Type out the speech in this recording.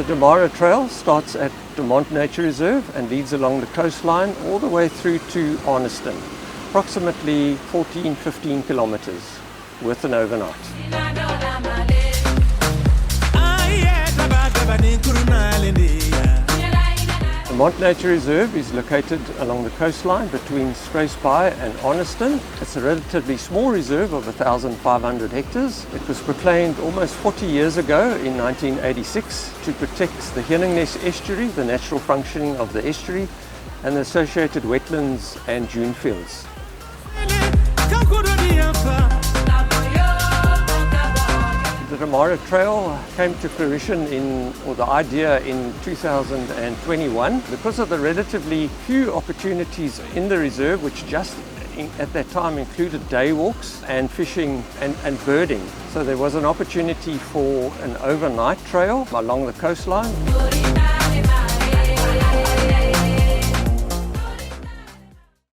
The Damara Trail starts at the Mond Nature Reserve and leads along the coastline all the way through to Arniston, approximately 14-15 kilometers with an overnight. The Mond Nature Reserve is located along the coastline between Scrapesby and Arniston. It's a relatively small reserve of 1,500 hectares. It was proclaimed almost 40 years ago in 1986 to protect the Herningnes estuary, the natural functioning of the estuary, and the associated wetlands and dune fields. The Damara Trail came to fruition the idea in 2021 because of the relatively few opportunities in the reserve, which just at that time included day walks and fishing and birding. So there was an opportunity for an overnight trail along the coastline.